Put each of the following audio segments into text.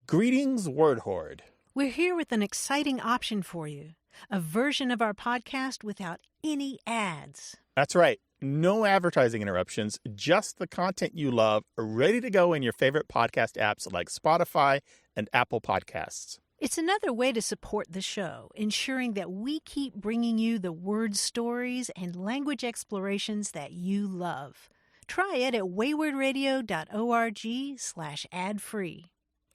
Greetings, Word Horde. We're here with an exciting option for you. A version of our podcast without any ads. That's right. No advertising interruptions, just the content you love, ready to go in your favorite podcast apps like Spotify and Apple Podcasts. It's another way to support the show, ensuring that we keep bringing you the word stories and language explorations that you love. Try it at waywardradio.org/ad-free.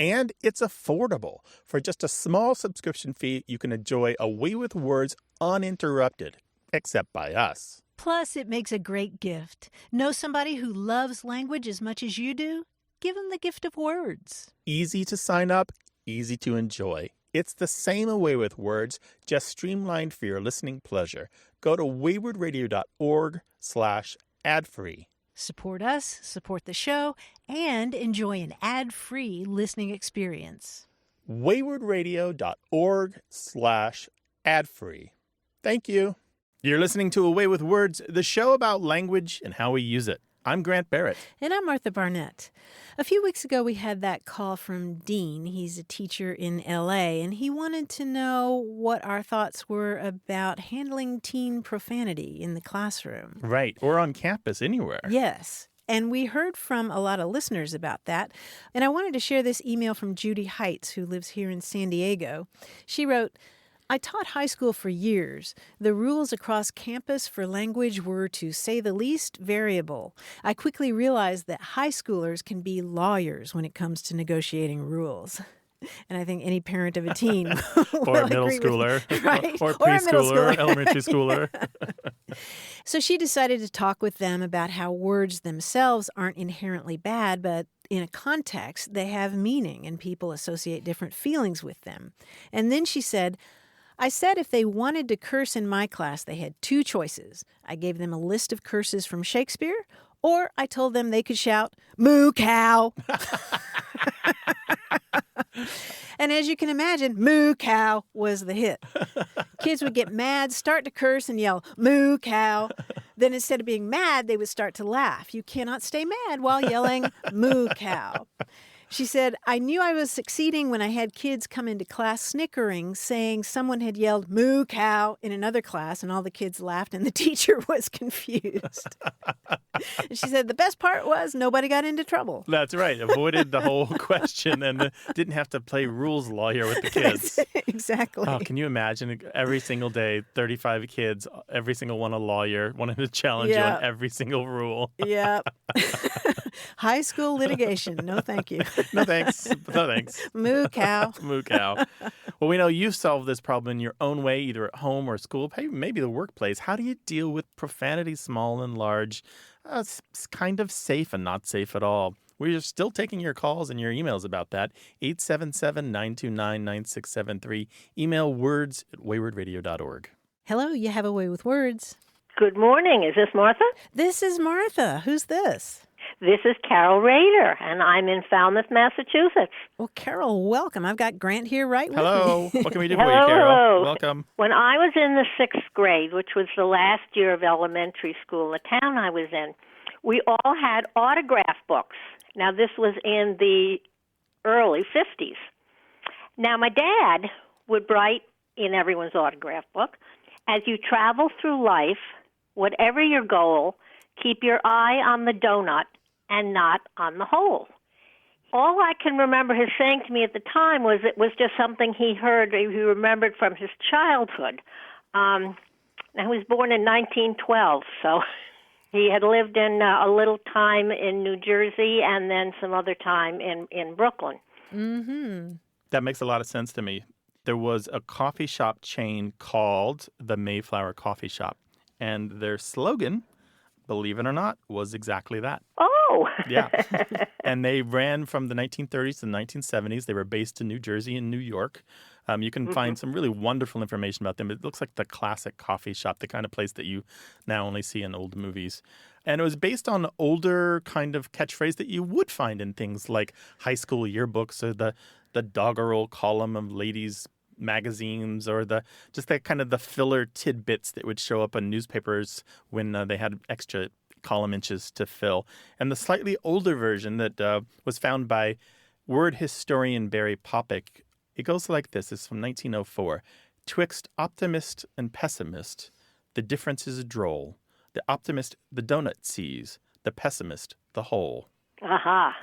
And it's affordable. For just a small subscription fee, you can enjoy A Way with Words uninterrupted, except by us. Plus, it makes a great gift. Know somebody who loves language as much as you do? Give them the gift of words. Easy to sign up, easy to enjoy. It's the same A Way with Words, just streamlined for your listening pleasure. Go to waywardradio.org/ad-free. Support us, support the show, and enjoy an ad-free listening experience. waywardradio.org/ad-free. Thank you. You're listening to A Way with Words, the show about language and how we use it. I'm Grant Barrett. And I'm Martha Barnett. A few weeks ago, we had that call from Dean. He's a teacher in L.A., and he wanted to know what our thoughts were about handling teen profanity in the classroom. Right, or on campus, anywhere. Yes. And we heard from a lot of listeners about that. And I wanted to share this email from Judy Heights, who lives here in San Diego. She wrote, I taught high school for years. The rules across campus for language were, to say the least, variable. I quickly realized that high schoolers can be lawyers when it comes to negotiating rules. And I think any parent of a teen or a middle schooler, right? or preschooler, elementary schooler. So she decided to talk with them about how words themselves aren't inherently bad, but in a context, they have meaning and people associate different feelings with them. And then she said, I said if they wanted to curse in my class, they had two choices. I gave them a list of curses from Shakespeare, or I told them they could shout, "Moo cow." And as you can imagine, "Moo cow" was the hit. Kids would get mad, start to curse, and yell, "Moo cow." Then instead of being mad, they would start to laugh. You cannot stay mad while yelling, "Moo cow." She said, I knew I was succeeding when I had kids come into class snickering, saying someone had yelled, "Moo cow," in another class, and all the kids laughed, and the teacher was confused. And she said, the best part was nobody got into trouble. That's right. Avoided the whole question and didn't have to play rules lawyer with the kids. Exactly. Oh, can you imagine every single day, 35 kids, every single one a lawyer, wanting to challenge you on every single rule? Yep. High school litigation. No, thank you. No thanks. No thanks. Moo cow. Moo cow. Well, we know you've solved this problem in your own way, either at home or school, maybe the workplace. How do you deal with profanity, small and large? It's kind of safe and not safe at all. We're still taking your calls and your emails about that. 877-929-9673. Email words@waywardradio.org. Hello, you have a way with words. Good morning. Is this Martha? This is Martha. Who's this? This is Carol Rader, and I'm in Falmouth, Massachusetts. Well, Carol, welcome. I've got Grant here right with Hello. me. What can we do for you, Carol? Hello. Welcome. When I was in the 6th grade, which was the last year of elementary school in the town I was in, we all had autograph books. Now, this was in the early 50s. Now, my dad would write in everyone's autograph book, as you travel through life, whatever your goal, keep your eye on the donut and not on the hole. All I can remember his saying to me at the time was it was just something he heard, he remembered from his childhood. Now, he was born in 1912, so he had lived in a little time in New Jersey and then some other time in Brooklyn. Mm-hmm. That makes a lot of sense to me. There was a coffee shop chain called the Mayflower Coffee Shop, and their slogan, believe it or not, was exactly that. Oh! Yeah. And they ran from the 1930s to the 1970s. They were based in New Jersey and New York. You can find some really wonderful information about them. It looks like the classic coffee shop, the kind of place that you now only see in old movies. And it was based on older kind of catchphrase that you would find in things like high school yearbooks or the doggerel column of ladies' magazines, or just that kind of the filler tidbits that would show up in newspapers when they had extra column inches to fill. And the slightly older version that was found by Word historian Barry Popick, it goes like this. It's from 1904. Twixt optimist and pessimist, the difference is droll. The optimist the donut sees, the pessimist the whole. Aha.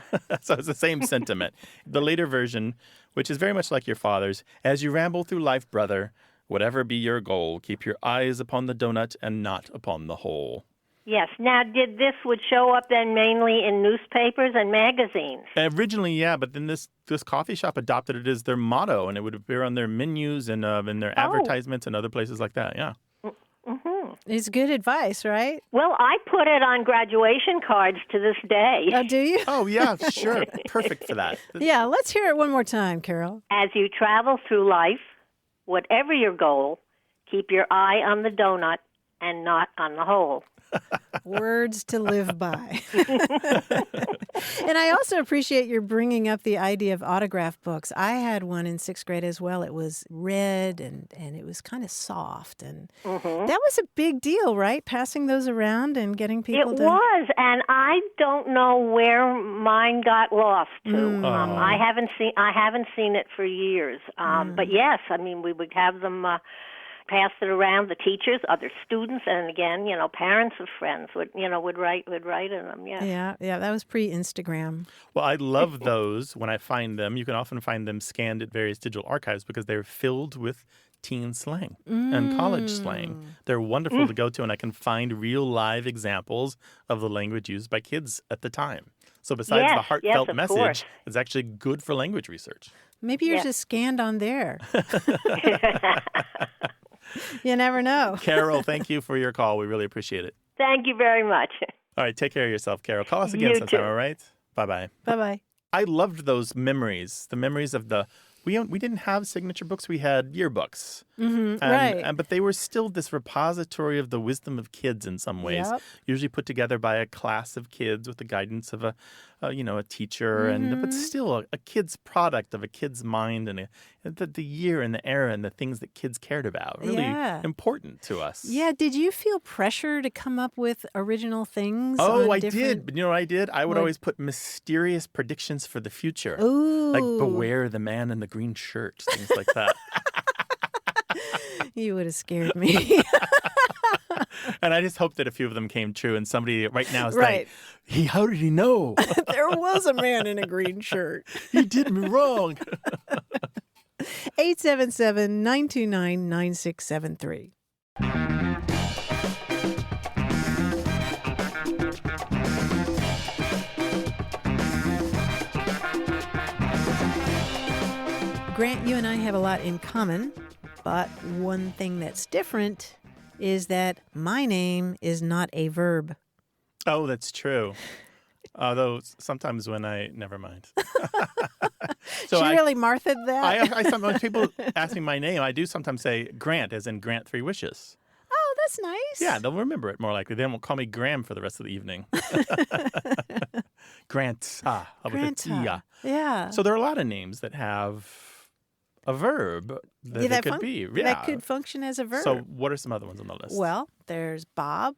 So it's the same sentiment. The later version, which is very much like your father's, as you ramble through life, brother, whatever be your goal, keep your eyes upon the donut and not upon the hole. Yes. Now, would show up then mainly in newspapers and magazines? Originally, yeah, but then this coffee shop adopted it as their motto, and it would appear on their menus and in their advertisements and other places like that, yeah. Mm-hmm. It's good advice, right? Well, I put it on graduation cards to this day. Oh, do you? Oh, yeah, sure. Perfect for that. Yeah, let's hear it one more time, Carol. As you travel through life, whatever your goal, keep your eye on the donut and not on the hole. Words to live by. And I also appreciate your bringing up the idea of autograph books. I had one in 6th grade as well. It was red and it was kind of soft. And that was a big deal, right? Passing those around and getting people to... It was, and I don't know where mine got lost to. I haven't seen it for years. But yes, I mean, we would have them... passed it around, the teachers, other students, and again, parents of friends would write in them. Yeah, that was pre-Instagram. Well, I love those when I find them. You can often find them scanned at various digital archives because they're filled with teen slang and college slang. They're wonderful to go to, and I can find real live examples of the language used by kids at the time. So besides the heartfelt message, it's actually good for language research. Maybe you're just scanned on there. You never know. Carol, thank you for your call. We really appreciate it. Thank you very much. All right, take care of yourself, Carol. Call us again sometime, all right? Bye-bye. Bye-bye. I loved those memories, the memories of the... We didn't have signature books. We had yearbooks. Right. But they were still this repository of the wisdom of kids in some ways, usually put together by a class of kids with the guidance of a teacher, but still a kid's product of a kid's mind and the year and the era and the things that kids cared about. Really important to us. Yeah. Did you feel pressure to come up with original things? Oh, I did. But you know what I did? I would always put mysterious predictions for the future. Ooh. Like beware the man in the green shirt, things like that. You would have scared me. And I just hope that a few of them came true. And somebody right now is like, how did he know? There was a man in a green shirt. He did me wrong. 877-929-9673. Grant, you and I have a lot in common, but one thing that's different is that my name is not a verb. Oh, that's true. Although sometimes never mind. So she really Martha'd that? I sometimes people ask me my name, I do sometimes say Grant, as in Grant 3 Wishes. Oh, that's nice. Yeah, they'll remember it more likely. They won't call me Graham for the rest of the evening. Grant. Yeah. So there are a lot of names that have a verb that could be. Yeah. That could function as a verb. So what are some other ones on the list? Well, there's Bob.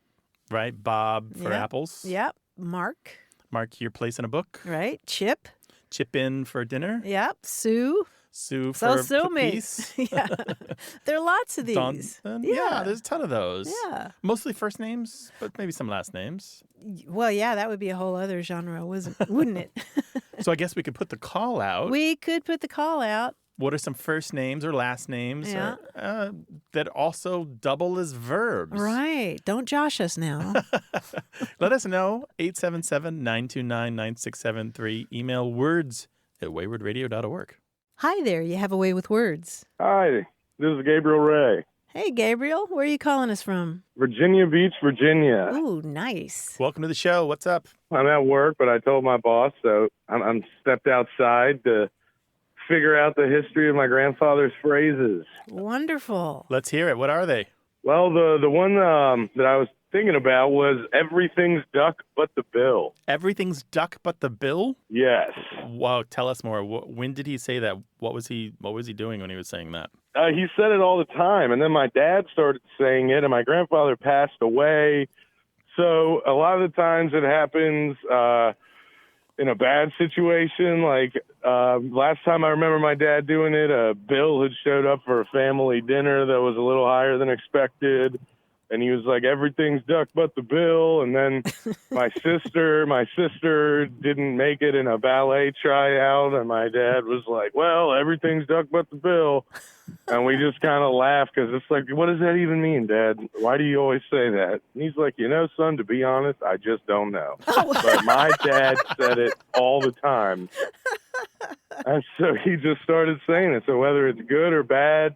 Right, Bob for apples. Yep. Mark. Mark your place in a book. Right. Chip. Chip in for dinner. Yep. Sue. Sue for peace. Yeah. There are lots of these. Yeah, there's a ton of those. Yeah. Mostly first names, but maybe some last names. Well, yeah, that would be a whole other genre, wouldn't it? So I guess we could put the call out. We could put the call out. What are some first names or last names that also double as verbs? Right. Don't josh us now. Let us know. 877-929-9673. Email words@waywardradio.org. Hi there. You have a way with words. Hi. This is Gabriel Ray. Hey, Gabriel. Where are you calling us from? Virginia Beach, Virginia. Ooh, nice. Welcome to the show. What's up? I'm at work, but I told my boss, so I'm stepped outside to figure out the history of my grandfather's phrases. Wonderful. Let's hear it. What are they? Well, the one that I was thinking about was everything's duck but the bill. Everything's duck but the bill? Yes. Wow, tell us more. When did he say that? What was he doing when he was saying that? He said it all the time, and then my dad started saying it, and my grandfather passed away. So a lot of the times it happens in a bad situation. Like last time I remember my dad doing it, a bill had showed up for a family dinner that was a little higher than expected. And he was like, everything's duck but the bill. And then my sister didn't make it in a ballet tryout. And my dad was like, well, everything's duck but the bill. And we just kind of laughed because it's like, what does that even mean, Dad? Why do you always say that? And he's like, son, to be honest, I just don't know. But my dad said it all the time. And so he just started saying it. So whether it's good or bad,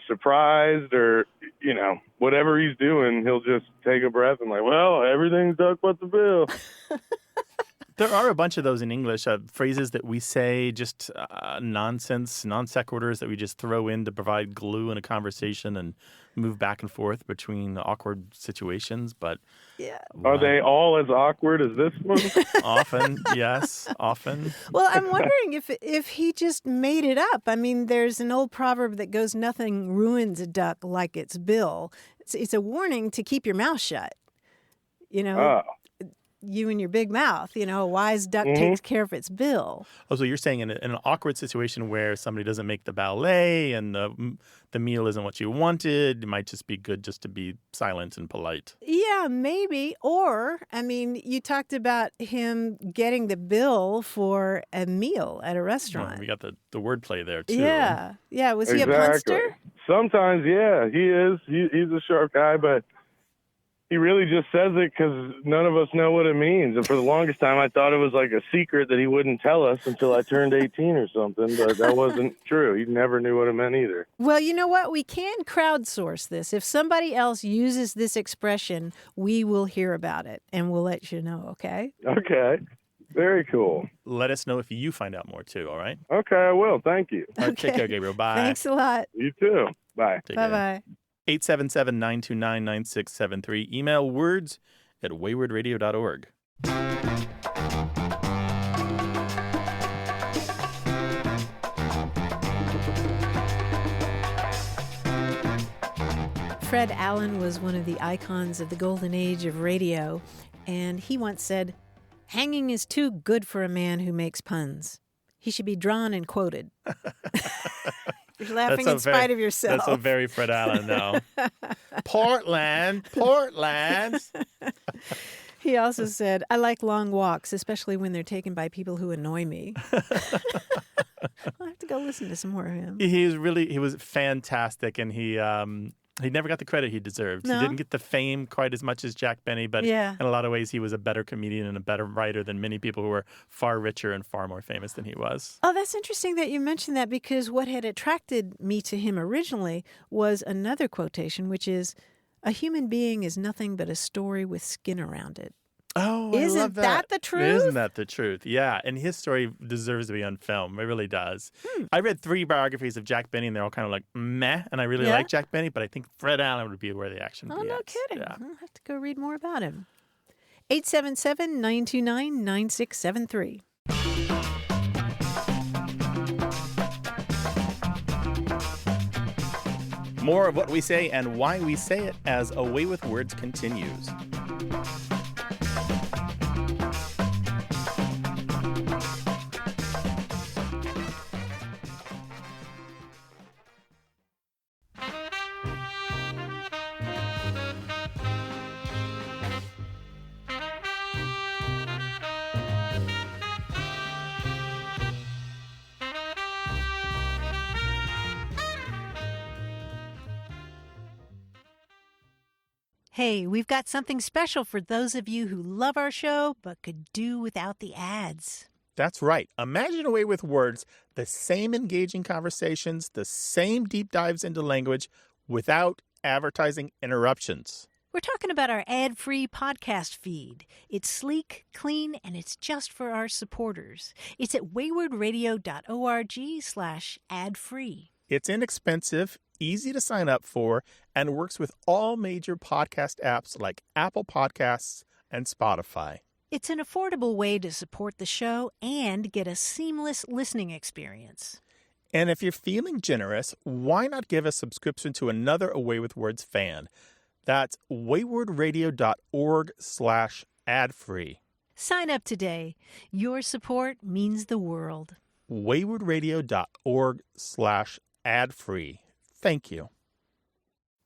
surprised or, whatever he's doing, he'll just take a breath and like, well, everything's duck but the bill. There are a bunch of those in English, phrases that we say, just nonsense, non sequiturs that we just throw in to provide glue in a conversation and move back and forth between awkward situations. But yeah, are they all as awkward as this one? Often, yes, often. Well, I'm wondering if he just made it up. I mean, there's an old proverb that goes, "Nothing ruins a duck like its bill." It's a warning to keep your mouth shut. You and your big mouth, a wise duck takes care of its bill. Oh, so you're saying in an awkward situation where somebody doesn't make the ballet and the meal isn't what you wanted, it might just be good just to be silent and polite. Yeah, maybe. Or, you talked about him getting the bill for a meal at a restaurant. Well, we got the wordplay there, too. Yeah. Yeah. Was he a Exactly. punster? Sometimes, yeah, he is. He's a sharp guy, but he really just says it because none of us know what it means. And for the longest time, I thought it was like a secret that he wouldn't tell us until I turned 18 or something. But that wasn't true. He never knew what it meant either. Well, you know what? We can crowdsource this. If somebody else uses this expression, we will hear about it and we'll let you know, okay? Okay. Very cool. Let us know if you find out more, too, all right? Okay, I will. Thank you. All right, take care, Gabriel. Bye. Thanks a lot. You too. Bye. Bye-bye. 877-929-9673. Email words@waywardradio.org. Fred Allen was one of the icons of the golden age of radio, and he once said, "Hanging is too good for a man who makes puns. He should be drawn and quoted." You're laughing in spite of yourself. That's a very Fred Allen, though. Portland. He also said, "I like long walks, especially when they're taken by people who annoy me." I'll have to go listen to some more of him. He was fantastic, and he never got the credit he deserved. No? He didn't get the fame quite as much as Jack Benny, but Yeah. in a lot of ways he was a better comedian and a better writer than many people who were far richer and far more famous than he was. Oh, that's interesting that you mentioned that, because what had attracted me to him originally was another quotation, which is, "A human being is nothing but a story with skin around it." Oh, I Isn't love that. that the truth? Isn't that the truth? Yeah, and his story deserves to be on film. It really does. I read 3 biographies of Jack Benny, and they're all kind of like meh, and I really like Jack Benny, but I think Fred Allen would be where the action would Oh, be no at. kidding. Yeah. I'll have to go read more about him. 877-929-9673. More of what we say and why we say it as A Way with Words continues. Hey, we've got something special for those of you who love our show but could do without the ads. That's right. Imagine A Way with Words, the same engaging conversations, the same deep dives into language without advertising interruptions. We're talking about our ad-free podcast feed. It's sleek, clean, and it's just for our supporters. It's at waywardradio.org/ad-free. It's inexpensive, easy to sign up for, and works with all major podcast apps like Apple Podcasts and Spotify. It's an affordable way to support the show and get a seamless listening experience. And if you're feeling generous, why not give a subscription to another A Way with Words fan? That's waywardradio.org/ad-free. Sign up today. Your support means the world. waywardradio.org/ad-free. Thank you.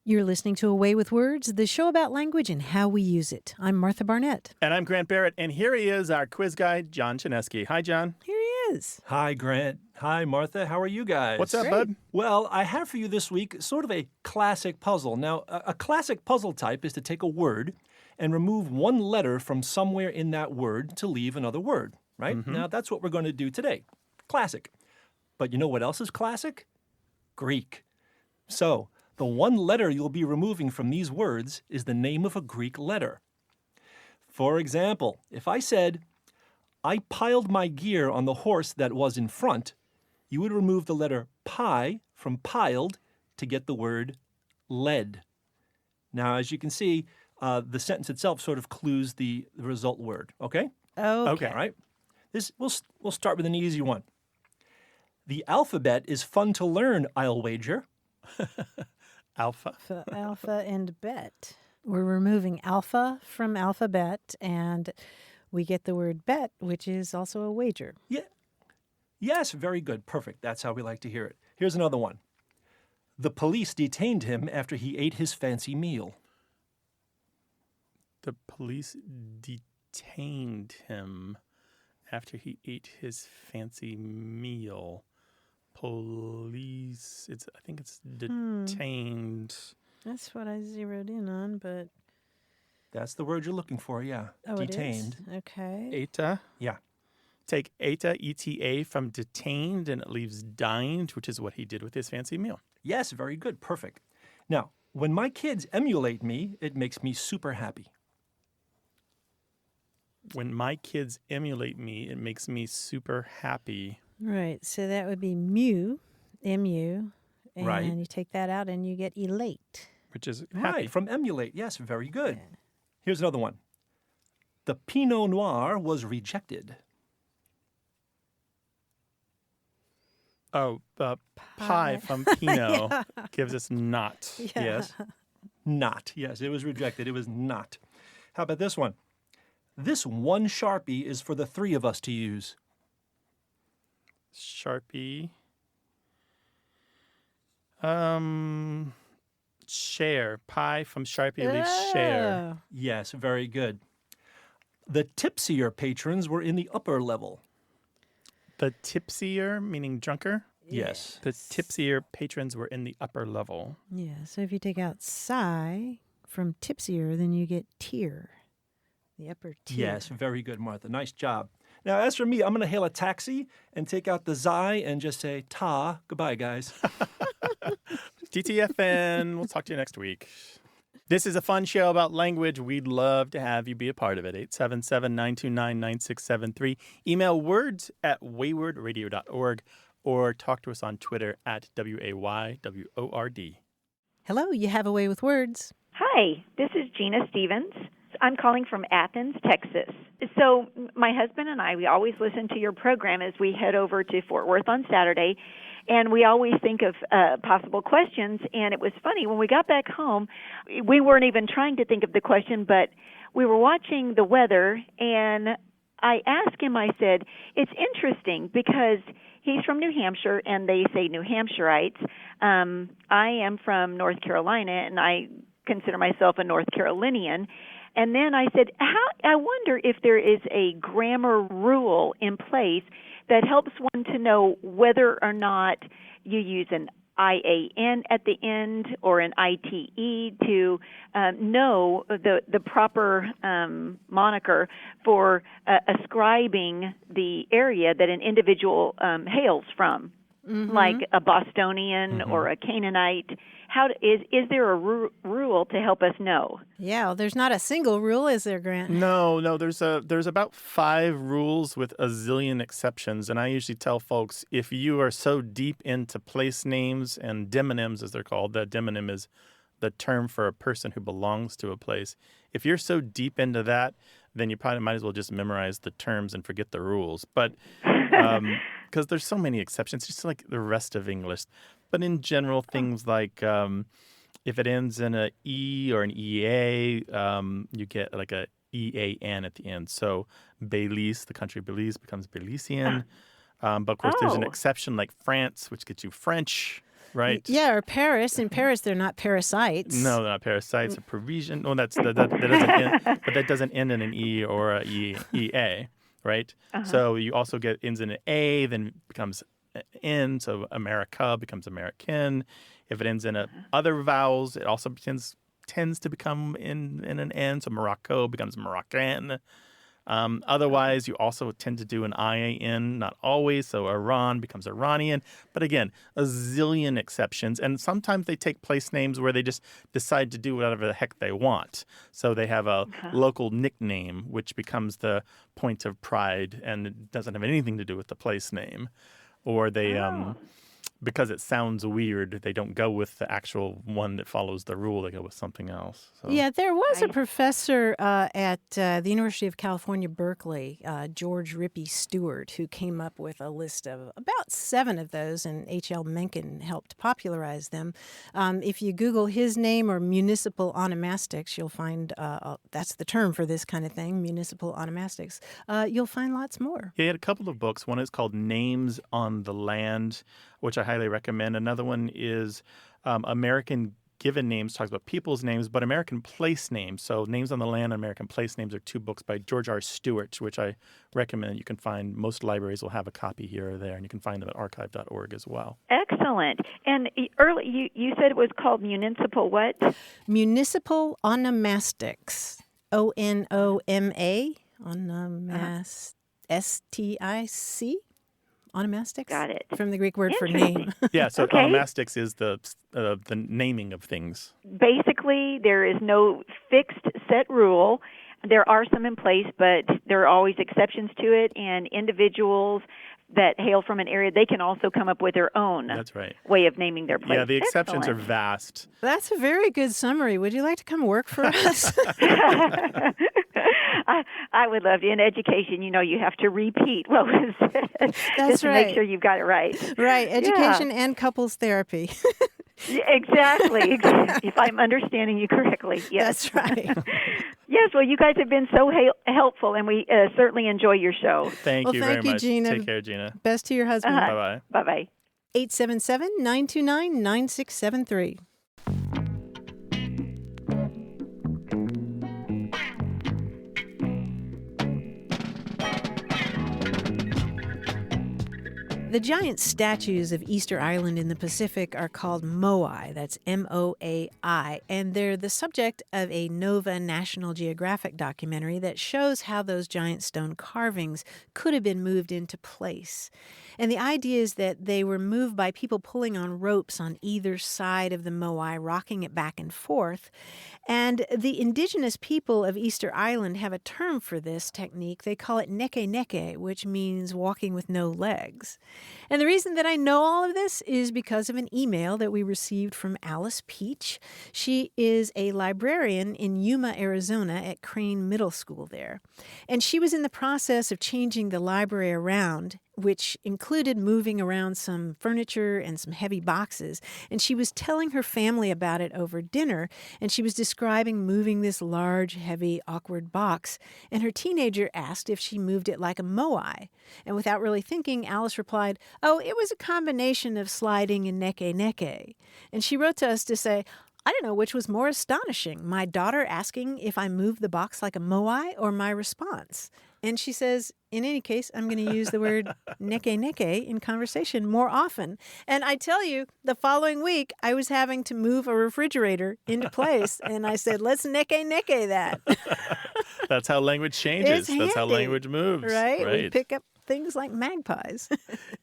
You're listening to Away with Words, the show about language and how we use it. I'm Martha Barnett. And I'm Grant Barrett, and here he is, our quiz guy, John Chinesky. Hi, John. Here he is. Hi, Grant. Hi, Martha. How are you guys? What's up, Great. bud? Well, I have for you this week sort of a classic puzzle. Now, a classic puzzle type is to take a word and remove one letter from somewhere in that word to leave another word, right? Mm-hmm. Now, that's what we're going to do today. Classic. But you know what else is classic? Greek. So, the one letter you'll be removing from these words is the name of a Greek letter. For example, if I said, I piled my gear on the horse that was in front, you would remove the letter pi from piled to get the word led. Now, as you can see, the sentence itself sort of clues the result word, okay? Okay. All right. We'll start with an easy one. The alphabet is fun to learn, I'll wager. Alpha. Alpha and bet. We're removing alpha from alphabet, and we get the word bet, which is also a wager. Yeah. Yes, very good. Perfect. That's how we like to hear it. Here's another one. The police detained him after he ate his fancy meal. The police detained him after he ate his fancy meal. Police, I think it's detained. That's what I zeroed in on, but... That's the word you're looking for, yeah. Oh, Detained. it is? Okay. Eta. Yeah. Take eta, ETA, from detained, and it leaves dined, which is what he did with his fancy meal. Yes, very good. Perfect. Now, when my kids emulate me, it makes me super happy. When my kids emulate me, it makes me super happy. Right, so that would be mu, M-U, and Right. you take that out and you get elate. Which is happy. Right, from emulate. Yes, very good. Here's another one. The Pinot Noir was rejected. Oh, pie from Pinot gives us not. Yeah. Yes. Not. Yes, it was rejected. It was not. How about this one? This one Sharpie is for the three of us to use. Sharpie. Share. Pie from Sharpie leaves share. Oh. Yes, very good. The tipsier patrons were in the upper level. The tipsier, meaning drunker. Yes. The tipsier patrons were in the upper level. Yeah, so if you take out psi from tipsier, then you get tier, the upper tier. Yes, very good, Martha. Nice job. Now, as for me, I'm going to hail a taxi and take out the xi and just say ta. Goodbye, guys. TTFN. We'll talk to you next week. This is a fun show about language. We'd love to have you be a part of it. 877-929-9673. Email words@waywardradio.org or talk to us on Twitter @WAYWORD. Hello, you have a way with words. Hi, this is Gina Stevens. I'm calling from Athens, Texas. So my husband and I, we always listen to your program as we head over to Fort Worth on Saturday, and we always think of possible questions. And it was funny, when we got back home, we weren't even trying to think of the question, but we were watching the weather, and I asked him, I said, it's interesting because he's from New Hampshire, and they say New Hampshireites. I am from North Carolina, and I consider myself a North Carolinian. And then I said, I wonder if there is a grammar rule in place that helps one to know whether or not you use an IAN at the end or an ITE to know the proper moniker for ascribing the area that an individual hails from, like a Bostonian or a Canaanite. Is there a rule to help us know? Yeah, well, there's not a single rule, is there, Grant? No, there's about 5 rules with a zillion exceptions, and I usually tell folks, if you are so deep into place names and demonyms, as they're called, that demonym is the term for a person who belongs to a place. If you're so deep into that, then you probably might as well just memorize the terms and forget the rules. But because there's so many exceptions, just like the rest of English. But in general, things like if it ends in a E or an EA, you get like a E-A-N at the end. So Belize, the country Belize, becomes Belizean. But of course, there's an exception like France, which gets you French, right? Yeah, or Paris. In Paris, they're not parasites. No, they're not parasites. A Parisian. No, that doesn't end, but that doesn't end in an E or a E-A, right? So you also get ends in an A, then becomes N. So America becomes American. If it ends in other vowels, it also tends to become in an N. So Morocco becomes Moroccan. Otherwise, you also tend to do an IAN, not always. So Iran becomes Iranian. But again, a zillion exceptions. And sometimes they take place names where they just decide to do whatever the heck they want. So they have a local nickname, which becomes the point of pride, and it doesn't have anything to do with the place name. Or they, because it sounds weird, they don't go with the actual one that follows the rule. They go with something else. So. Yeah, there was a professor at the University of California, Berkeley, George Rippey Stewart, who came up with a list of about 7 of those, and H.L. Mencken helped popularize them. If you Google his name or municipal onomastics, you'll find that's the term for this kind of thing, municipal onomastics. You'll find lots more. He had a couple of books. One is called Names on the Land, which I highly recommend. Another one is American Given Names, talks about people's names, but American Place Names. So Names on the Land and American Place Names are 2 books by George R. Stewart, which I recommend. You can find, most libraries will have a copy here or there, and you can find them at archive.org as well. Excellent. And early, you said it was called municipal what? Municipal onomastics. O-N-O-M-A, S-T-I-C. Onomastics? Got it. From the Greek word for name. Yeah, so onomastics is the naming of things. Basically, there is no fixed set rule. There are some in place, but there are always exceptions to it, and individuals that hail from an area, they can also come up with their own way of naming their place. Yeah, the exceptions are vast. That's a very good summary. Would you like to come work for us? I would love to. In education, you have to repeat what was said just to make sure you've got it right. Right, education and couples therapy. Exactly. If I'm understanding you correctly. Yes. That's right. Yes, well, you guys have been so helpful, and we certainly enjoy your show. Thank you very much. Gina. Take care, Gina. Best to your husband. Bye-bye. Bye-bye. 877-929-9673. The giant statues of Easter Island in the Pacific are called moai. That's M-O-A-I. And they're the subject of a Nova National Geographic documentary that shows how those giant stone carvings could have been moved into place. And the idea is that they were moved by people pulling on ropes on either side of the moai, rocking it back and forth. And the indigenous people of Easter Island have a term for this technique. They call it neke, which means walking with no legs. And the reason that I know all of this is because of an email that we received from Alice Peach. She is a librarian in Yuma, Arizona at Crane Middle School there. And she was in the process of changing the library around, which included moving around some furniture and some heavy boxes. And she was telling her family about it over dinner, and she was describing moving this large, heavy, awkward box. And her teenager asked if she moved it like a moai. And without really thinking, Alice replied, "Oh, it was a combination of sliding and neke." And she wrote to us to say, "I don't know which was more astonishing, my daughter asking if I moved the box like a moai or my response." And she says, in any case, I'm going to use the word neke in conversation more often. And I tell you, the following week, I was having to move a refrigerator into place. And I said, let's neke that. That's how language changes. That's how language moves. Right? We pick up things like magpies.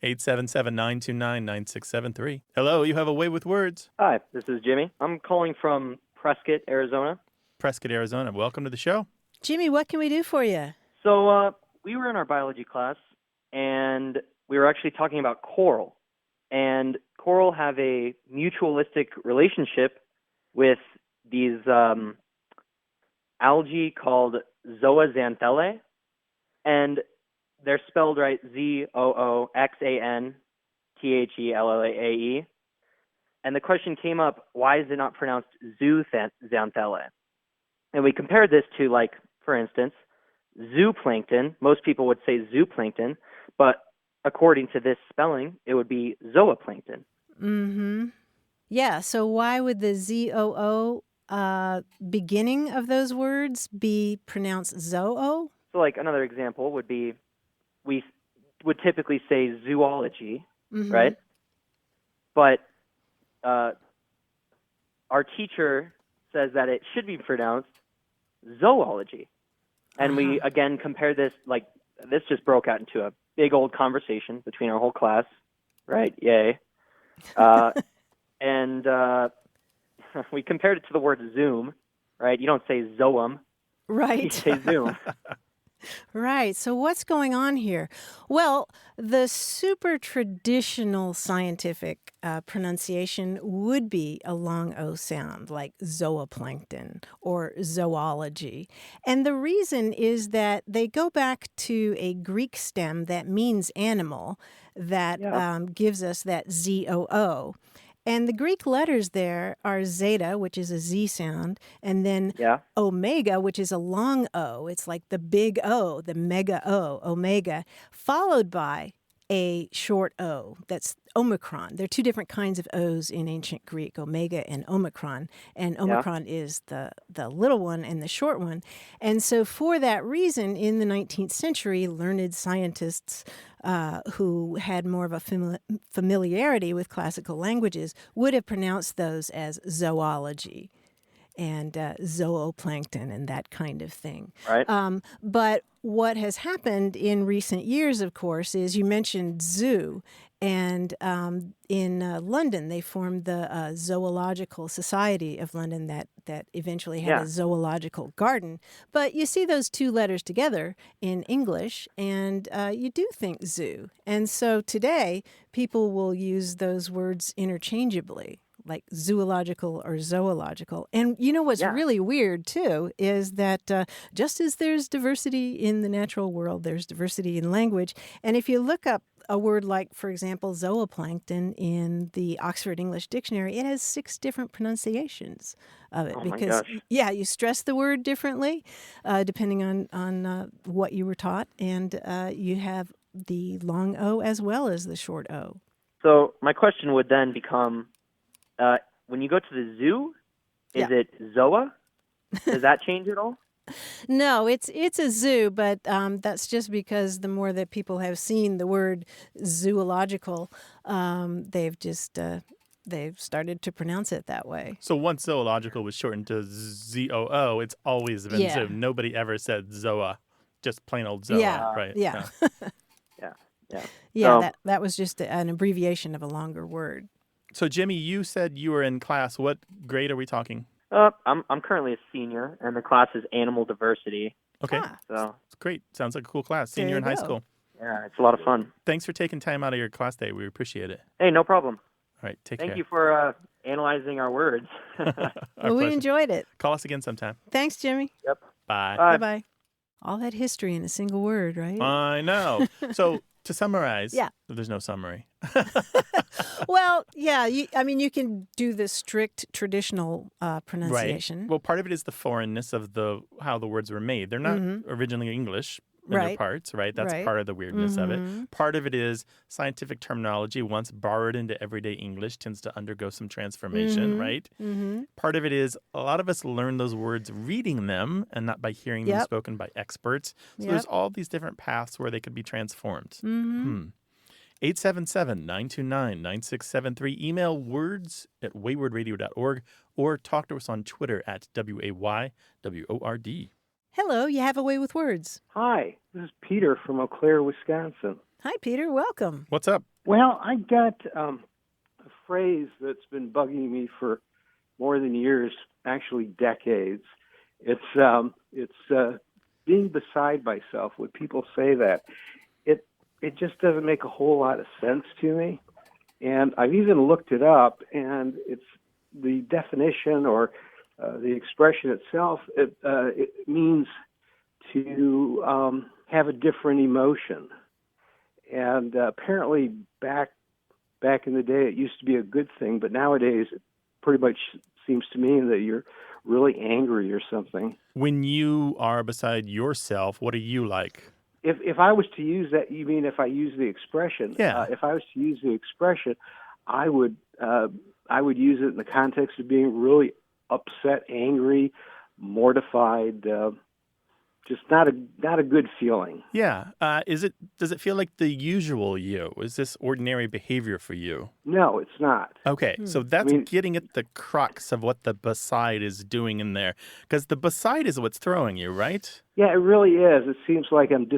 877-929-9673. Hello, you have a way with words. Hi, this is Jimmy. I'm calling from Prescott, Arizona. Prescott, Arizona. Welcome to the show. Jimmy, what can we do for you? So we were in our biology class, and we were actually talking about coral. And coral have a mutualistic relationship with these algae called zooxanthellae. And they're spelled right, Zooxanthellae. And the question came up, why is it not pronounced zooxanthellae? And we compared this to, like, for instance, zooplankton, most people would say zooplankton, but according to this spelling, it would be zooplankton. Mm-hmm. Yeah, so why would the Z-O-O beginning of those words be pronounced zo-o? So like another example would be, we would typically say zoology, right? But our teacher says that it should be pronounced zoology. And we, again, compare this, like, this just broke out into a big old conversation between our whole class, right? Yay. And we compared it to the word Zoom, right? You don't say Zoom. Right. You say Zoom. Right. So what's going on here? Well, the super traditional scientific pronunciation would be a long O sound, like zooplankton or zoology. And the reason is that they go back to a Greek stem that means animal that gives us that Z-O-O. And the Greek letters there are zeta, which is a Z sound, and then omega, which is a long O. It's like the big O, the mega O, omega, followed by a short O. That's Omicron. There are two different kinds of O's in ancient Greek, omega and Omicron. And Omicron is the little one and the short one. And so for that reason, in the 19th century, learned scientists who had more of a familiarity with classical languages would have pronounced those as zoology and zooplankton and that kind of thing. Right. But what has happened in recent years, of course, is you mentioned zoo. And in London, they formed the Zoological Society of London that eventually had a zoological garden. But you see those two letters together in English, and you do think zoo. And so today, people will use those words interchangeably, like zoological or zoological. And you know what's really weird, too, is that just as there's diversity in the natural world, there's diversity in language. And if you look up a word like, for example, zooplankton in the Oxford English Dictionary, it has 6 different pronunciations of it because, you stress the word differently depending on what you were taught, and you have the long O as well as the short O. So my question would then become, when you go to the zoo, is it Zoa? Does that change at all? No, it's a zoo, but that's just because the more that people have seen the word zoological, they've started to pronounce it that way. So once zoological was shortened to Z-O-O, it's always been zoo. Nobody ever said Zoa, just plain old Zoa, right? Yeah. So, that was just an abbreviation of a longer word. So Jimmy, you said you were in class. What grade are we talking? I'm currently a senior, and the class is animal diversity. Okay. So it's great. Sounds like a cool class. Senior in high school. Yeah, it's a lot of fun. Thanks for taking time out of your class day. We appreciate it. Hey, no problem. All right, take care. Thank you for analyzing our words. Well, we enjoyed it. Call us again sometime. Thanks, Jimmy. Yep. Bye. Bye-bye. All that history in a single word, right? I know. So to summarize, there's no summary. Well, you can do the strict traditional pronunciation. Right. Well, part of it is the foreignness of how the words were made. They're not originally English in their parts, right? That's part of the weirdness of it. Part of it is scientific terminology, once borrowed into everyday English, tends to undergo some transformation, right? Part of it is a lot of us learn those words reading them and not by hearing them spoken by experts. So there's all these different paths where they could be transformed. 877-929-9673. Email words@waywardradio.org or talk to us on Twitter at WAYWORD. Hello, you have a way with words. Hi, this is Peter from Eau Claire, Wisconsin. Hi, Peter. Welcome. What's up? Well, I got a phrase that's been bugging me for more than years, actually decades. It's being beside myself when people say that. It just doesn't make a whole lot of sense to me. And I've even looked it up, and it's the definition or the expression itself. It means to have a different emotion. And apparently back in the day, it used to be a good thing, but nowadays it pretty much seems to mean that you're really angry or something. When you are beside yourself, what are you like? If I was to use that, you mean if I use the expression? Yeah. If I was to use the expression, I would use it in the context of being really upset, angry, mortified. Just not a good feeling. Yeah. Does it feel like the usual you? Is this ordinary behavior for you? No, it's not. Okay, so that's getting at the crux of what the beside is doing in there. Because the beside is what's throwing you, right? Yeah, it really is. It seems like I'm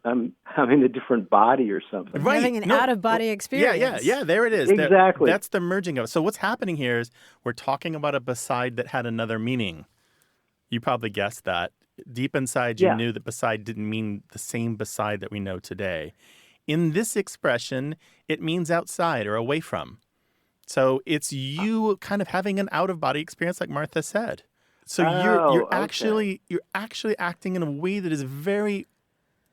I'm in a different body or something. Right. Having an out-of-body experience. Yeah, there it is. Exactly. That's the merging of it. So what's happening here is we're talking about a beside that had another meaning. You probably guessed that. Deep inside, you knew that beside didn't mean the same beside that we know today. In this expression, it means outside or away from. So it's you kind of having an out-of-body experience, like Martha said. So you're actually acting in a way that is very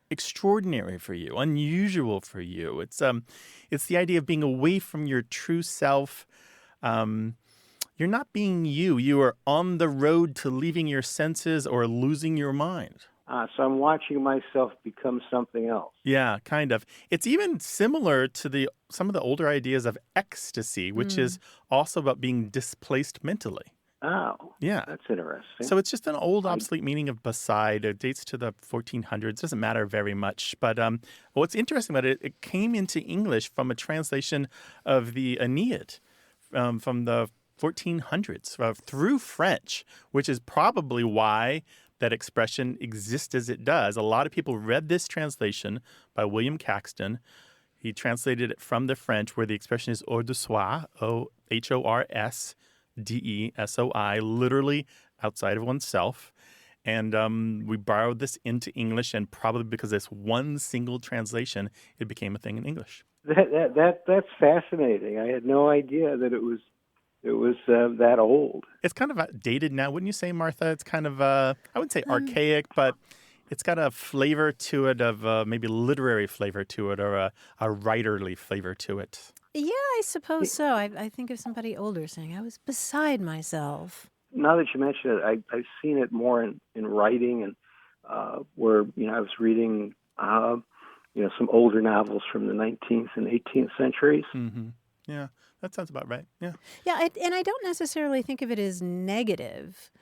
extraordinary for you, unusual for you. It's the idea of being away from your true self. You're not being you. You are on the road to leaving your senses or losing your mind. So I'm watching myself become something else. Yeah, kind of. It's even similar to some of the older ideas of ecstasy, which is also about being displaced mentally. Oh, yeah, that's interesting. So it's just an old, obsolete meaning of beside. It dates to the 1400s. Doesn't matter very much. But what's interesting about it, it came into English from a translation of the Aeneid from the 1400s through French, which is probably why that expression exists as it does. A lot of people read this translation by William Caxton. He translated it from the French, where the expression is hors de soi, HORSDESOI, literally outside of oneself. And we borrowed this into English, and probably because of this one single translation, it became a thing in English. That's fascinating. I had no idea that it was that old. It's kind of outdated now, wouldn't you say, Martha? It's kind of, I wouldn't say archaic, but it's got a flavor to it of maybe literary flavor to it or a writerly flavor to it. Yeah, I suppose so. I think of somebody older saying, I was beside myself. Now that you mention it, I've seen it more in writing, and where I was reading some older novels from the 19th and 18th centuries. Mm-hmm. Yeah, that sounds about right. Yeah. Yeah, and I don't necessarily think of it as negative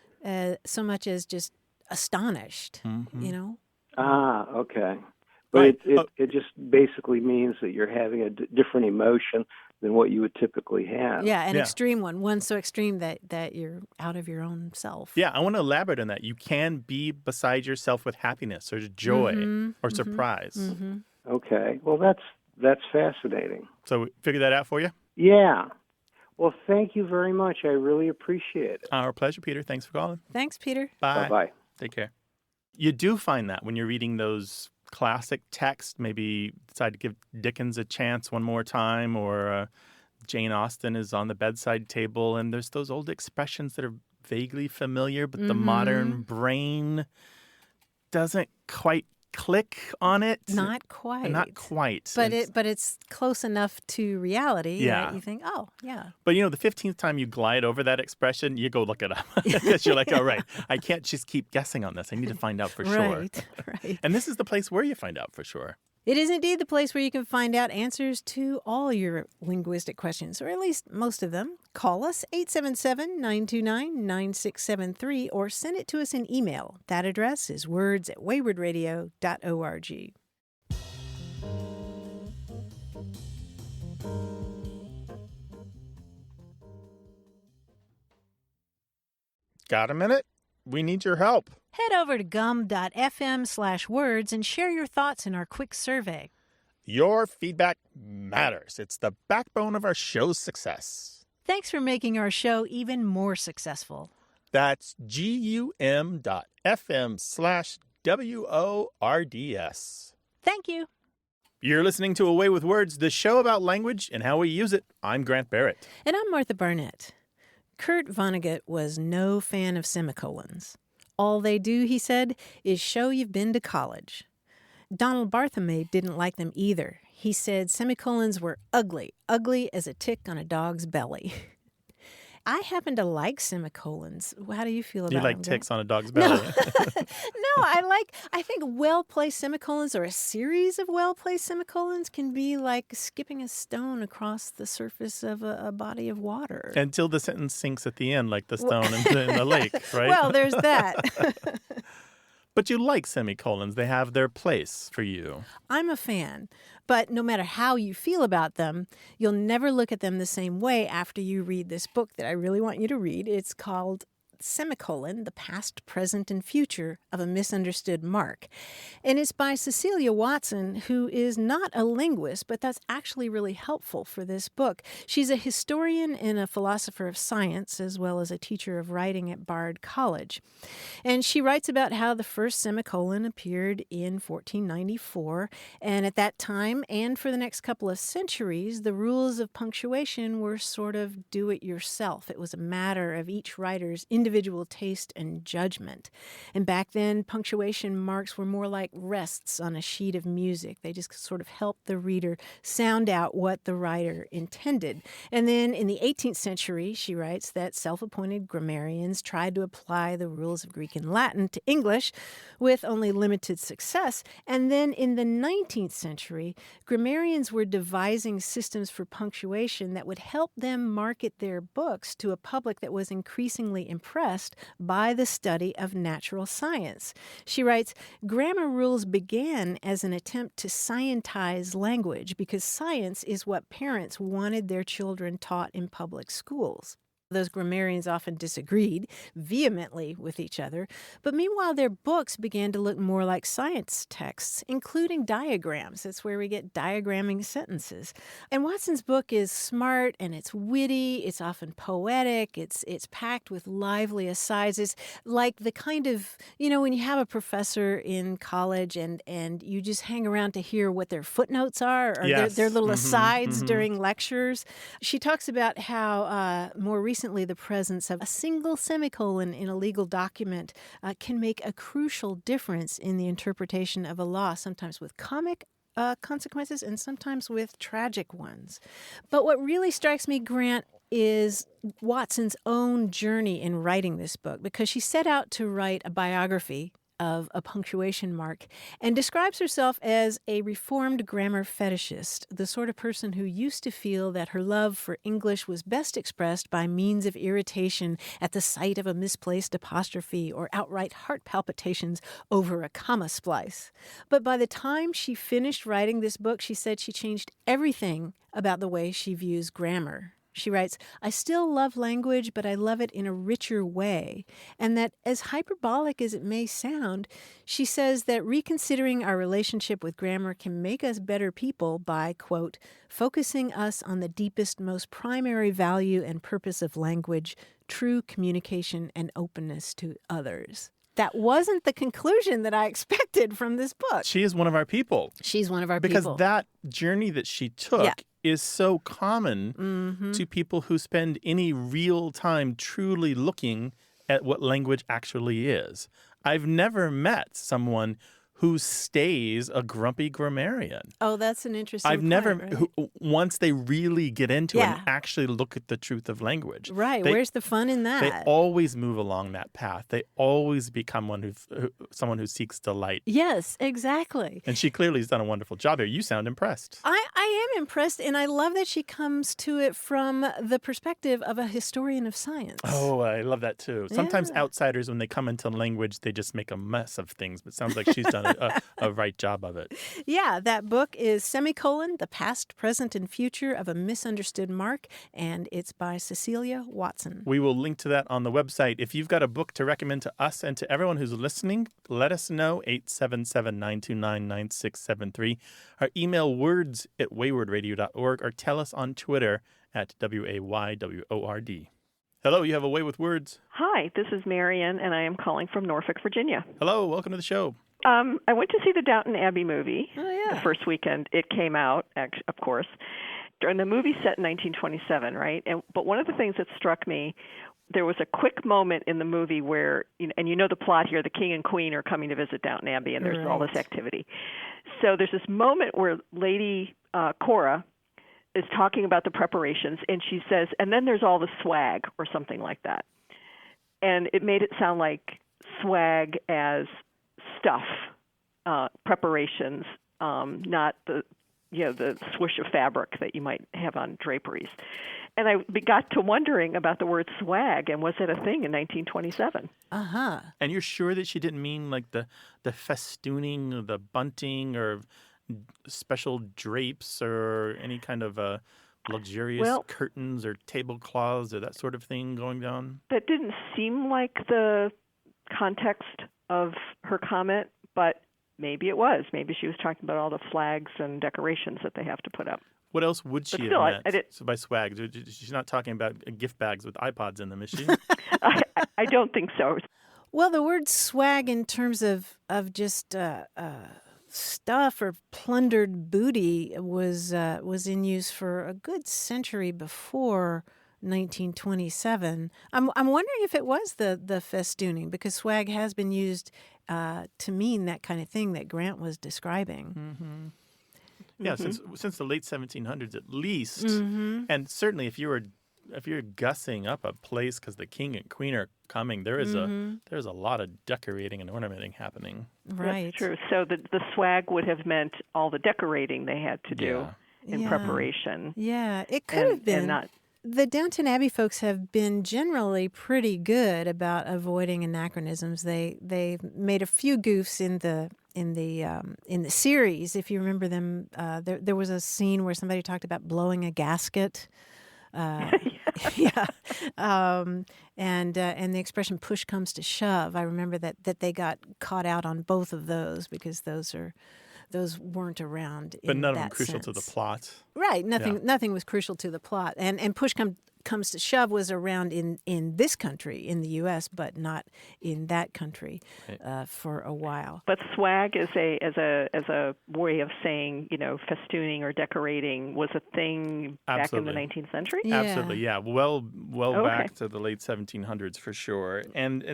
so much as just astonished, Ah, okay. But Right. it just basically means that you're having a different emotion than what you would typically have. Yeah, an extreme one so extreme that you're out of your own self. Yeah, I want to elaborate on that. You can be beside yourself with happiness or joy or surprise. Mm-hmm. Okay. Well, that's fascinating. So figure that out for you? Yeah. Well, thank you very much. I really appreciate it. Our pleasure, Peter. Thanks for calling. Thanks, Peter. Bye. Bye-bye. Take care. You do find that when you're reading those classic texts, maybe decide to give Dickens a chance one more time, or Jane Austen is on the bedside table, and there's those old expressions that are vaguely familiar, but the modern brain doesn't quite click on it. Not quite. Not quite. But it's close enough to reality that you think, oh, yeah. But, the 15th time you glide over that expression, you go look it up. Because you're like, oh, right, I can't just keep guessing on this. I need to find out for sure. Right. And this is the place where you find out for sure. It is indeed the place where you can find out answers to all your linguistic questions, or at least most of them. Call us, 877-929-9673, or send it to us in email. That address is words@waywardradio.org. Got a minute? We need your help. Head over to gum.fm/words and share your thoughts in our quick survey. Your feedback matters. It's the backbone of our show's success. Thanks for making our show even more successful. That's gum.fm/WORDS. Thank you. You're listening to Away with Words, the show about language and how we use it. I'm Grant Barrett. And I'm Martha Barnett. Kurt Vonnegut was no fan of semicolons. All they do, he said, is show you've been to college. Donald Barthelme didn't like them either. He said semicolons were ugly as a tick on a dog's belly. I happen to like semicolons. How do you feel about You like them? ticks on a dog's belly. No, I think well-placed semicolons or a series of well-placed semicolons can be like skipping a stone across the surface of a body of water. Until the sentence sinks at the end, like the stone in the lake, right? Well, there's that. But you like semicolons. They have their place for you. I'm a fan, but no matter how you feel about them, you'll never look at them the same way after you read this book that I really want you to read. It's called Semicolon, The Past, Present, and Future of a Misunderstood Mark. And it's by Cecilia Watson, who is not a linguist, but that's actually really helpful for this book. She's a historian and a philosopher of science, as well as a teacher of writing at Bard College. And she writes about how the first semicolon appeared in 1494, and at that time, and for the next couple of centuries, the rules of punctuation were sort of do-it-yourself. It was a matter of each writer's individual taste and judgment. And back then, punctuation marks were more like rests on a sheet of music. They just sort of helped the reader sound out what the writer intended. And then in the 18th century, she writes that self-appointed grammarians tried to apply the rules of Greek and Latin to English with only limited success. And then in the 19th century, grammarians were devising systems for punctuation that would help them market their books to a public that was increasingly impressed by the study of natural science. She writes, grammar rules began as an attempt to scientize language because science is what parents wanted their children taught in public schools. Those grammarians often disagreed vehemently with each other, but meanwhile their books began to look more like science texts, including diagrams. That's where we get diagramming sentences. And Watson's book is smart and it's witty, it's often poetic, it's packed with lively asides. It's like the kind of, when you have a professor in college and you just hang around to hear what their footnotes are or Yes. their little asides during lectures. She talks about how more recently the presence of a single semicolon in a legal document can make a crucial difference in the interpretation of a law, sometimes with comic consequences and sometimes with tragic ones. But what really strikes me, Grant, is Watson's own journey in writing this book, because she set out to write a biography of a punctuation mark and describes herself as a reformed grammar fetishist, the sort of person who used to feel that her love for English was best expressed by means of irritation at the sight of a misplaced apostrophe or outright heart palpitations over a comma splice. But by the time she finished writing this book, she said she changed everything about the way she views grammar. She writes, I still love language, but I love it in a richer way. And that as hyperbolic as it may sound, she says that reconsidering our relationship with grammar can make us better people by, quote, focusing us on the deepest, most primary value and purpose of language, true communication and openness to others. That wasn't the conclusion that I expected from this book. She is one of our people. She's one of our because people. Because that journey that she took is so common to people who spend any real time truly looking at what language actually is. I've never met someone who stays a grumpy grammarian. Oh, that's an interesting I've never, right? once they really get into it and actually look at the truth of language. Right. Where's the fun in that? They always move along that path. They always become someone who seeks delight. Yes, exactly. And she clearly has done a wonderful job here. You sound impressed. I am impressed, and I love that she comes to it from the perspective of a historian of science. Oh, I love that too. Sometimes outsiders, when they come into language, they just make a mess of things, but it sounds like she's done a right job of it. Yeah, that book is Semicolon, The Past, Present, and Future of a Misunderstood Mark, and it's by Cecilia Watson. We will link to that on the website. If you've got a book to recommend to us and to everyone who's listening, let us know, 877-929-9673. Our email words@waywordradio.org, or tell us on Twitter at WAYWORD. Hello, you have a Way with Words. Hi, this is Marian, and I am calling from Norfolk, Virginia. Hello, welcome to the show. I went to see the Downton Abbey movie the first weekend it came out, of course. During the movie set in 1927, right? But one of the things that struck me, there was a quick moment in the movie where, and you know the plot here, the king and queen are coming to visit Downton Abbey, and there's all this activity. So there's this moment where Lady Cora is talking about the preparations, and she says, and then there's all the swag or something like that. And it made it sound like swag as stuff, preparations, not the swish of fabric that you might have on draperies. And I got to wondering about the word swag, and was it a thing in 1927? Uh-huh. And you're sure that she didn't mean like the festooning or the bunting or special drapes or any kind of luxurious curtains or tablecloths or that sort of thing going down? That didn't seem like the context of her comment, but maybe it was. Maybe she was talking about all the flags and decorations that they have to put up. What else would she have meant? So by swag, she's not talking about gift bags with iPods in them, is she? I don't think so. Well, the word swag in terms of just stuff or plundered booty was in use for a good century before 1927. I'm wondering if it was the festooning, because swag has been used to mean that kind of thing that Grant was describing. Mm-hmm. Yeah, since the late 1700s at least, and certainly if you're gussing up a place because the king and queen are coming, there's a lot of decorating and ornamenting happening. Right, that's true. So the swag would have meant all the decorating they had to do in preparation. Yeah, it could have been. The Downton Abbey folks have been generally pretty good about avoiding anachronisms. They made a few goofs in the series. If you remember them, there was a scene where somebody talked about blowing a gasket. And the expression "push comes to shove." I remember that they got caught out on both of those because those weren't around. But none of them that crucial sense. to the plot. Right. Nothing was crucial to the plot. And push comes to shove was around in this country, in the U.S., but not in that country for a while. But swag as a way of saying, festooning or decorating was a thing back in the 19th century? Yeah. Absolutely, yeah. Well back to the late 1700s for sure. And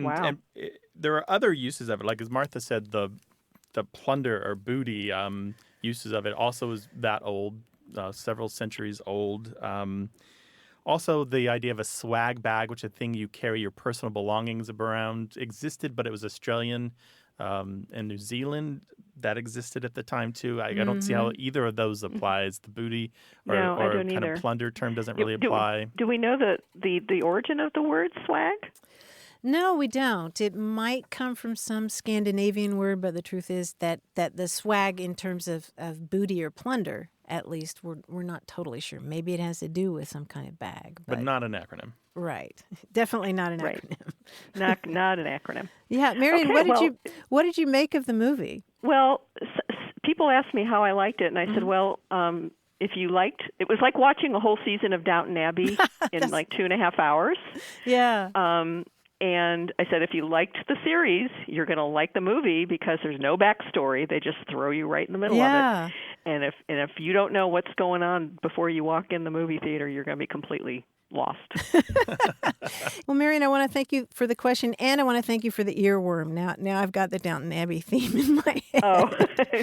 there are other uses of it. Like as Martha said, the plunder or booty uses of it also is that old, several centuries old. Also, the idea of a swag bag, which is a thing you carry your personal belongings around, existed, but it was Australian and New Zealand. That existed at the time, too. I don't see how either of those applies. The booty or kind either. of plunder term doesn't really apply. Do we know the origin of the word swag? No, we don't. It might come from some Scandinavian word, but the truth is that the swag in terms of booty or plunder, at least, we're not totally sure. Maybe it has to do with some kind of bag. But not an acronym. Right. Definitely not an acronym. Not an acronym. Yeah, Marion, what did you make of the movie? Well, people asked me how I liked it, and I said, well, if you liked, it was like watching a whole season of Downton Abbey in like 2.5 hours. Yeah. And I said, if you liked the series, you're going to like the movie because there's no backstory. They just throw you right in the middle of it. And if you don't know what's going on before you walk in the movie theater, you're going to be completely lost. Well, Marion, I want to thank you for the question, and I want to thank you for the earworm. Now I've got the Downton Abbey theme in my head. Oh,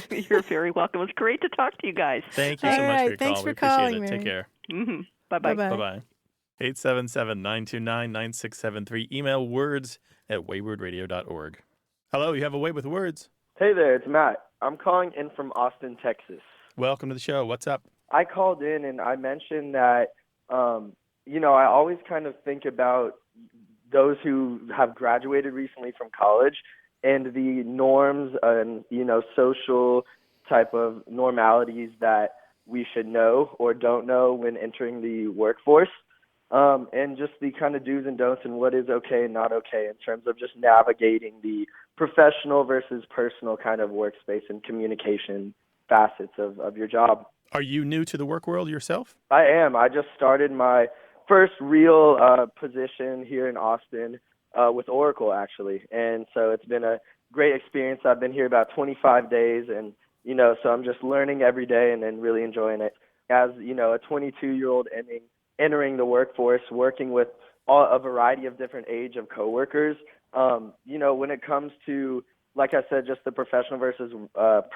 you're very welcome. It was great to talk to you guys. Thank you so much for your Thanks call. For we appreciate calling, it. Marion. Take care. Mm-hmm. Bye-bye. Bye-bye. 877-929-9673. Email words@waywardradio.org. Hello, you have a way with words. Hey there, it's Matt. I'm calling in from Austin, Texas. Welcome to the show. What's up? I called in and I mentioned that, I always kind of think about those who have graduated recently from college and the norms and, social type of normalities that we should know or don't know when entering the workforce. And just the kind of do's and don'ts and what is okay and not okay in terms of just navigating the professional versus personal kind of workspace and communication facets of your job. Are you new to the work world yourself? I am. I just started my first real position here in Austin with Oracle, actually. And so it's been a great experience. I've been here about 25 days, and, so I'm just learning every day and then really enjoying it. As, a 22-year-old entering the workforce, working with a variety of different age of coworkers, when it comes to like I said, just the professional versus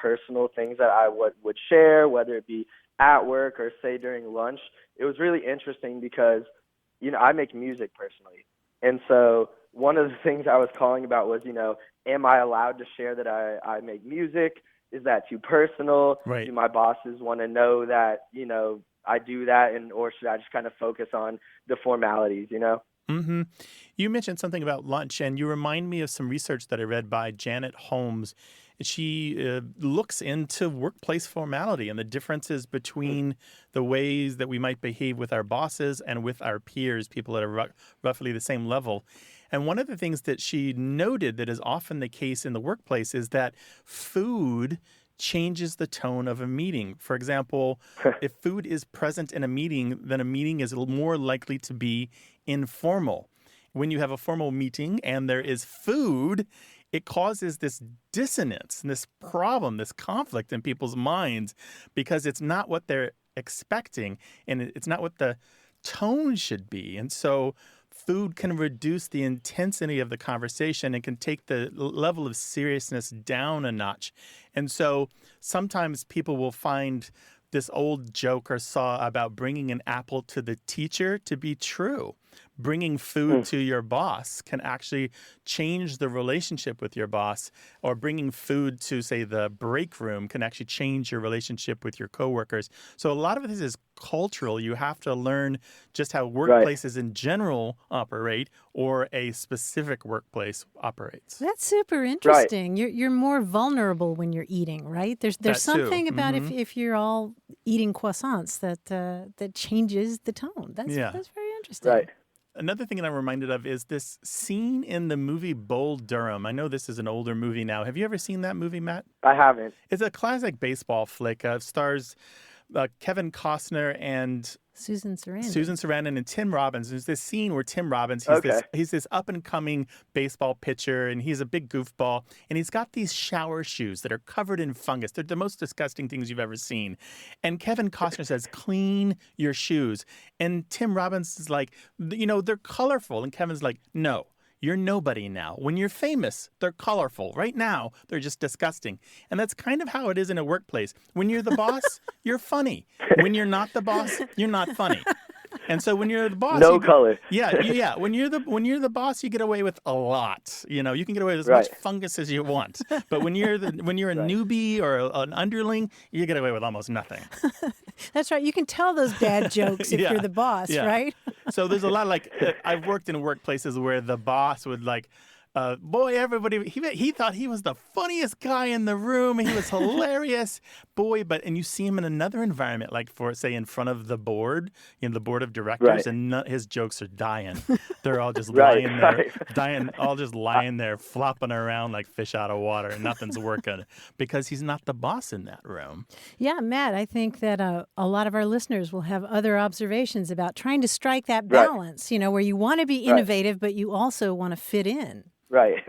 personal things that I would share, whether it be at work or say during lunch. It was really interesting because, I make music personally. And so one of the things I was calling about was, am I allowed to share that I make music? Is that too personal? Right. Do my bosses want to know that, I do that, or should I just kind of focus on the formalities, Mm-hmm. You mentioned something about lunch, and you remind me of some research that I read by Janet Holmes. She looks into workplace formality and the differences between the ways that we might behave with our bosses and with our peers, people that are roughly the same level. And one of the things that she noted that is often the case in the workplace is that food changes the tone of a meeting. For example, if food is present in a meeting, then a meeting is more likely to be informal. When you have a formal meeting and there is food, it causes this dissonance and this problem, this conflict in people's minds because it's not what they're expecting and it's not what the tone should be. And so food can reduce the intensity of the conversation and can take the level of seriousness down a notch. And so sometimes people will find this old joke or saw about bringing an apple to the teacher to be true. Bringing food to your boss can actually change the relationship with your boss, or bringing food to, say, the break room can actually change your relationship with your coworkers. So a lot of this is cultural. You have to learn just how workplaces in general operate or a specific workplace operates. That's super interesting. You're more vulnerable when you're eating, right? There's something about if you're all eating croissants that changes the tone. That's very interesting. Right. Another thing that I'm reminded of is this scene in the movie Bull Durham. I know this is an older movie now. Have you ever seen that movie, Matt? I haven't. It's a classic baseball flick. Stars Kevin Costner and Susan Sarandon and Tim Robbins. There's this scene where Tim Robbins, he's this up-and-coming baseball pitcher, and he's a big goofball, and he's got these shower shoes that are covered in fungus. They're the most disgusting things you've ever seen. And Kevin Costner says, clean your shoes. And Tim Robbins is like, they're colorful. And Kevin's like, no. You're nobody now. When you're famous, they're colorful. Right now, they're just disgusting. And that's kind of how it is in a workplace. When you're the boss, you're funny. When you're not the boss, you're not funny. And so when you're the boss, color. Yeah. When you're the boss, you get away with a lot. You can get away with as much fungus as you want. But when you're a newbie or an underling, you get away with almost nothing. That's right. You can tell those bad jokes if you're the boss, right? So there's a lot I've worked in workplaces where the boss would boy, everybody, he thought he was the funniest guy in the room. He was hilarious. Boy, and you see him in another environment, like say in front of the board, the board of directors, and his jokes are dying. They're all just lying there, flopping around like fish out of water, and nothing's working because he's not the boss in that room. Yeah, Matt, I think that a lot of our listeners will have other observations about trying to strike that balance, where you want to be innovative, but you also want to fit in. Right.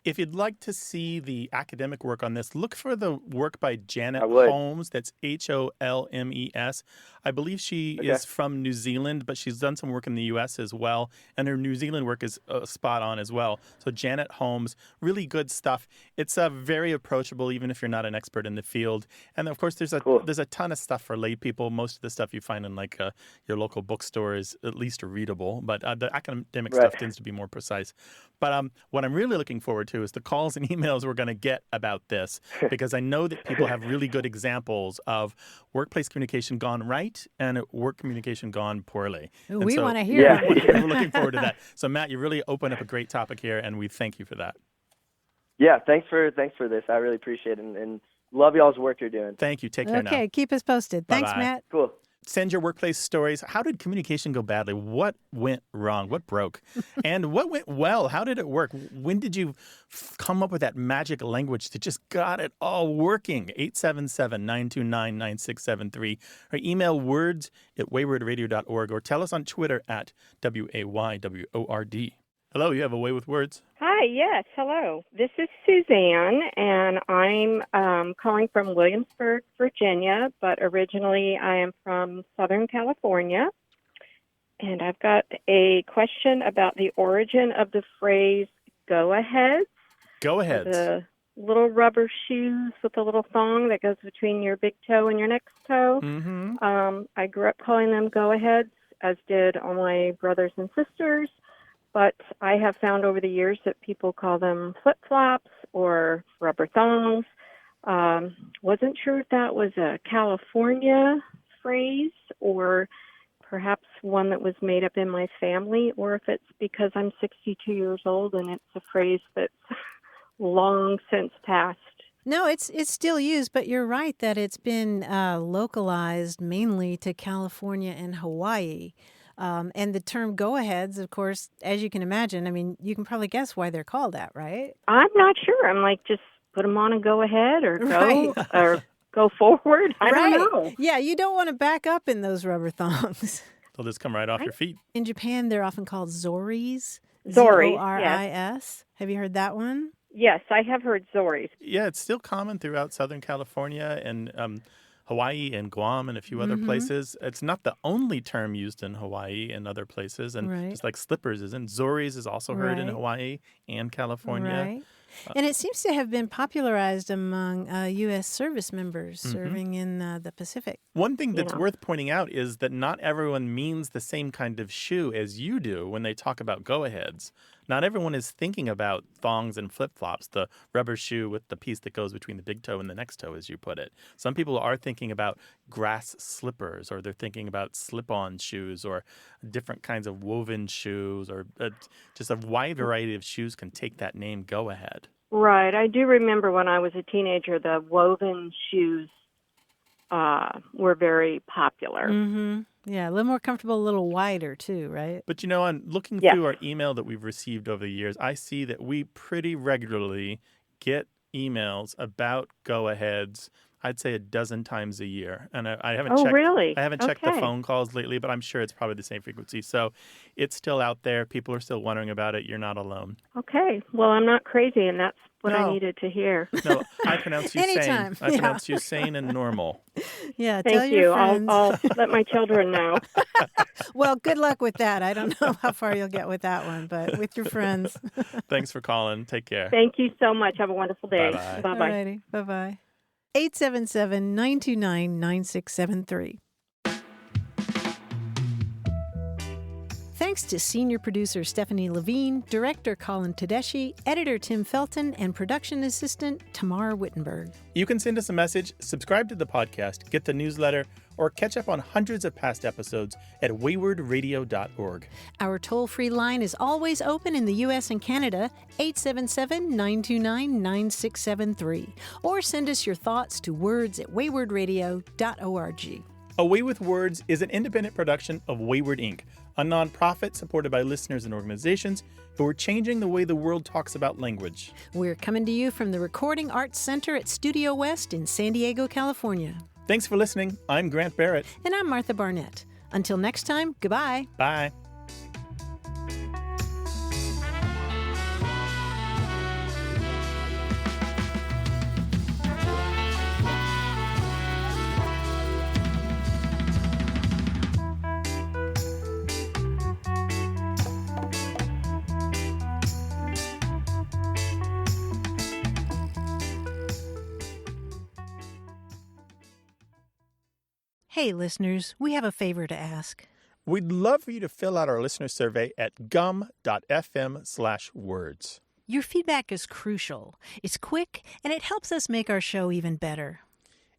If you'd like to see the academic work on this, look for the work by Janet Holmes. That's Holmes. I believe she is from New Zealand, but she's done some work in the U.S. as well. And her New Zealand work is spot on as well. So Janet Holmes, really good stuff. It's very approachable, even if you're not an expert in the field. And of course, there's a ton of stuff for lay people. Most of the stuff you find in your local bookstore is at least readable, but the academic stuff tends to be more precise. But what I'm really looking forward to is the calls and emails we're going to get about this, because I know that people have really good examples of workplace communication gone right and work communication gone poorly. We want to hear it. We're looking forward to that. So, Matt, you really opened up a great topic here, and we thank you for that. Yeah, thanks for this. I really appreciate it, and love y'all's work you're doing. Thank you. Take care now. Okay, keep us posted. Bye-bye. Thanks, Matt. Cool. Send your workplace stories. How did communication go badly? What went wrong? What broke? And what went well? How did it work? When did you come up with that magic language that just got it all working? 877-929-9673. Or email words@waywordradio.org, or tell us on Twitter @WAYWORD. Hello, you have a way with words. Hi, yes, hello. This is Suzanne, and I'm calling from Williamsburg, Virginia, but originally I am from Southern California. And I've got a question about the origin of the phrase go ahead. Go ahead. little rubber shoes with a little thong that goes between your big toe and your next toe. I grew up calling them go-aheads, as did all my brothers and sisters. But I have found over the years that people call them flip-flops or rubber thongs. Wasn't sure if that was a California phrase or perhaps one that was made up in my family, or if it's because I'm 62 years old and it's a phrase that's long since passed. No, it's still used, but you're right that it's been localized mainly to California and Hawaii. And the term go-aheads, of course, as you can imagine, I mean, you can probably guess why they're called that, right? I'm not sure. I'm like, just put them on and go ahead or go or go forward. I don't know. Yeah, you don't want to back up in those rubber thongs. They'll just come right off your feet. In Japan, they're often called zoris. Zoris, Zoris. Have you heard that one? Yes, I have heard zoris. Yeah, it's still common throughout Southern California and Hawaii and Guam and a few other places. It's not the only term used in Hawaii and other places. And just like slippers isn't. Zoris is also heard in Hawaii and California. Right. And it seems to have been popularized among U.S. service members serving in the Pacific. One thing that's worth pointing out is that not everyone means the same kind of shoe as you do when they talk about go-aheads. Not everyone is thinking about thongs and flip-flops, the rubber shoe with the piece that goes between the big toe and the next toe, as you put it. Some people are thinking about grass slippers, or they're thinking about slip-on shoes, or different kinds of woven shoes, or just a wide variety of shoes can take that name go-ahead. Right. I do remember when I was a teenager, the woven shoes were very popular. Yeah, a little more comfortable, a little wider too, right? But on looking through our email that we've received over the years, I see that we pretty regularly get emails about go-aheads. I'd say a dozen times a year, and I haven't checked. Really? I haven't checked the phone calls lately, but I'm sure it's probably the same frequency. So it's still out there. People are still wondering about it. You're not alone. Okay. Well, I'm not crazy, and that's what I needed to hear. No, I pronounce you Anytime. sane. I pronounce you sane and normal. Yeah, tell Thank your you. friends. I'll let my children know. Well, good luck with that. I don't know how far you'll get with that one, but with your friends. Thanks for calling. Take care. Thank you so much. Have a wonderful day. Bye-bye. Bye-bye. Alrighty, bye-bye. 877-929-9673. Thanks to senior producer Stephanie Levine, director Colin Tedeschi, editor Tim Felton, and production assistant Tamar Wittenberg. You can send us a message, subscribe to the podcast, get the newsletter, or catch up on hundreds of past episodes at waywardradio.org. Our toll-free line is always open in the U.S. and Canada, 877-929-9673. Or send us your thoughts to words@waywardradio.org. A Way with Words is an independent production of Wayward Inc., a nonprofit supported by listeners and organizations who are changing the way the world talks about language. We're coming to you from the Recording Arts Center at Studio West in San Diego, California. Thanks for listening. I'm Grant Barrett. And I'm Martha Barnett. Until next time, goodbye. Bye. Hey, listeners, we have a favor to ask. We'd love for you to fill out our listener survey at gum.fm/words. Your feedback is crucial. It's quick, and it helps us make our show even better.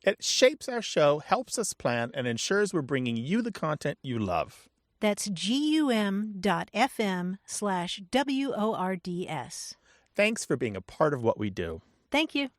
It shapes our show, helps us plan, and ensures we're bringing you the content you love. That's gum.fm/WORDS. Thanks for being a part of what we do. Thank you.